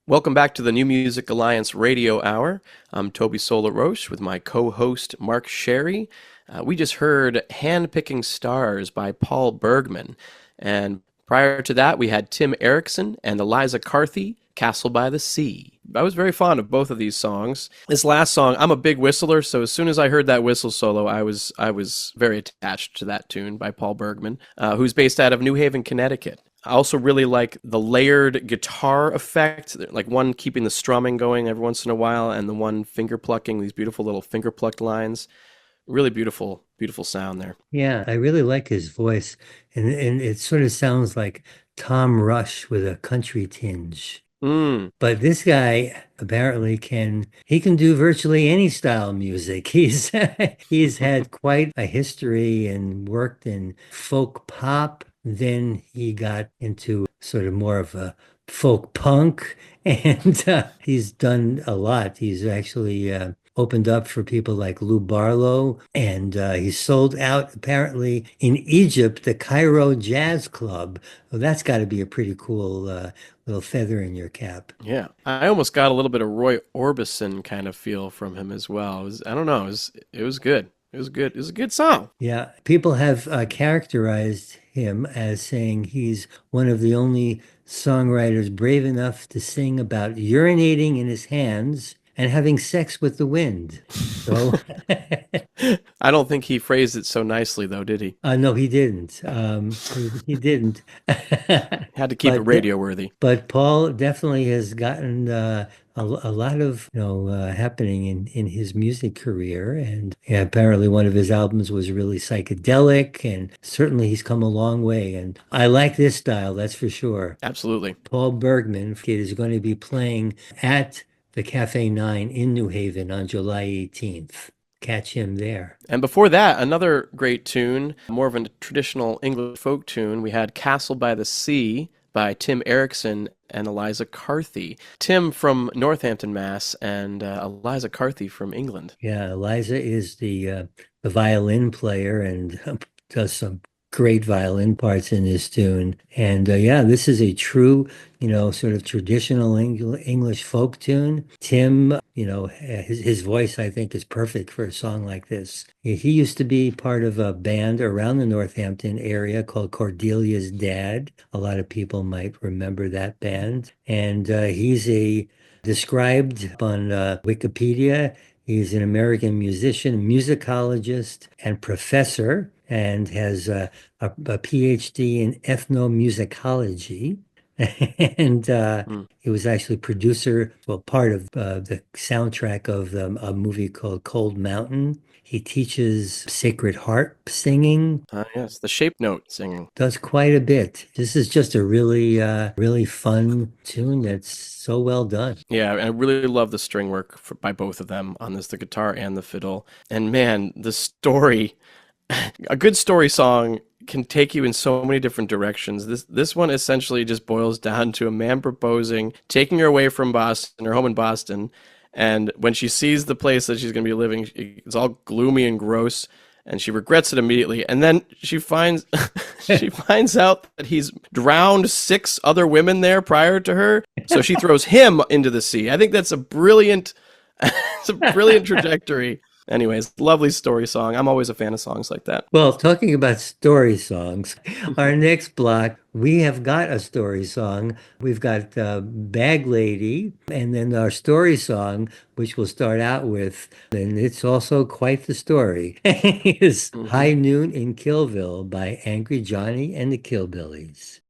Welcome back to the New Music Alliance Radio Hour. I'm Tobey LaRoche with my co-host Mark Sherry. We just heard Handpicking Stars by Paul Bergmann. And prior to that, we had Tim Erickson and Eliza Carthy, Castle by the Sea. I was very fond of both of these songs. This last song, I'm a big whistler, so as soon as I heard that whistle solo, I was very attached to that tune by Paul Bergmann, who's based out of New Haven, Connecticut. I also really like the layered guitar effect, like one keeping the strumming going every once in a while, and the one finger plucking, these beautiful little finger plucked lines. Really beautiful, beautiful sound there. Yeah, I really like his voice, and it sort of sounds like Tom Rush with a country tinge. Mm. But this guy apparently can do virtually any style of music. He's had quite a history and worked in folk pop. Then he got into sort of more of a folk punk, and he's done a lot. He's actually opened up for people like Lou Barlow, and he sold out apparently in Egypt, the Cairo Jazz Club. Well, that's got to be a pretty cool little feather in your cap. Yeah, I almost got a little bit of Roy Orbison kind of feel from him as well. I don't know, it was good. It was good. It was a good song. Yeah, people have characterized him as saying he's one of the only songwriters brave enough to sing about urinating in his hands and having sex with the wind. So, I don't think he phrased it so nicely, though, did he? no, he didn't. He didn't. Had to keep it But radio worthy. But Paul definitely has gotten a lot of happening in his music career, and yeah, apparently one of his albums was really psychedelic, and certainly he's come a long way. And I like this style, that's for sure. Absolutely. Paul Bergman is going to be playing at the Cafe 9 in New Haven on July 18th. Catch him there. And before that, another great tune, more of a traditional English folk tune. We had Castle by the Sea by Tim Erickson and Eliza Carthy. Tim from Northampton, Mass, and Eliza Carthy from England. Yeah, Eliza is the violin player and does some great violin parts in this tune. And yeah, this is a true, sort of traditional English folk tune. Tim, his voice, I think, is perfect for a song like this. He used to be part of a band around the Northampton area called Cordelia's Dad. A lot of people might remember that band. And he's described on Wikipedia. He's an American musician, musicologist, and professor, and has a PhD in ethnomusicology. And Mm. he was actually producer, well, part of the soundtrack of a movie called Cold Mountain. He teaches Sacred Harp singing, Yes, the shape note singing. does quite a bit. This is just a really, really fun tune that's so well done. Yeah, I really love the string work by both of them on this, the guitar and the fiddle. And man, the story, a good story song can take you in so many different directions. This one essentially just boils down to a man proposing, taking her away from Boston, her home in Boston, and when she sees the place that she's going to be living, it's all gloomy and gross, and she regrets it immediately. And then she finds she finds out that he's drowned six other women there prior to her, so she throws him into the sea. I think that's a brilliant it's a brilliant trajectory. Anyways, lovely story song. I'm always a fan of songs like that. Well, talking about story songs, our next block, we have got a story song. We've got Bag Lady, and then our story song, which we'll start out with, and it's also quite the story, is Hmm. High Noon in Killville by Angry Johnny and the Killbillies.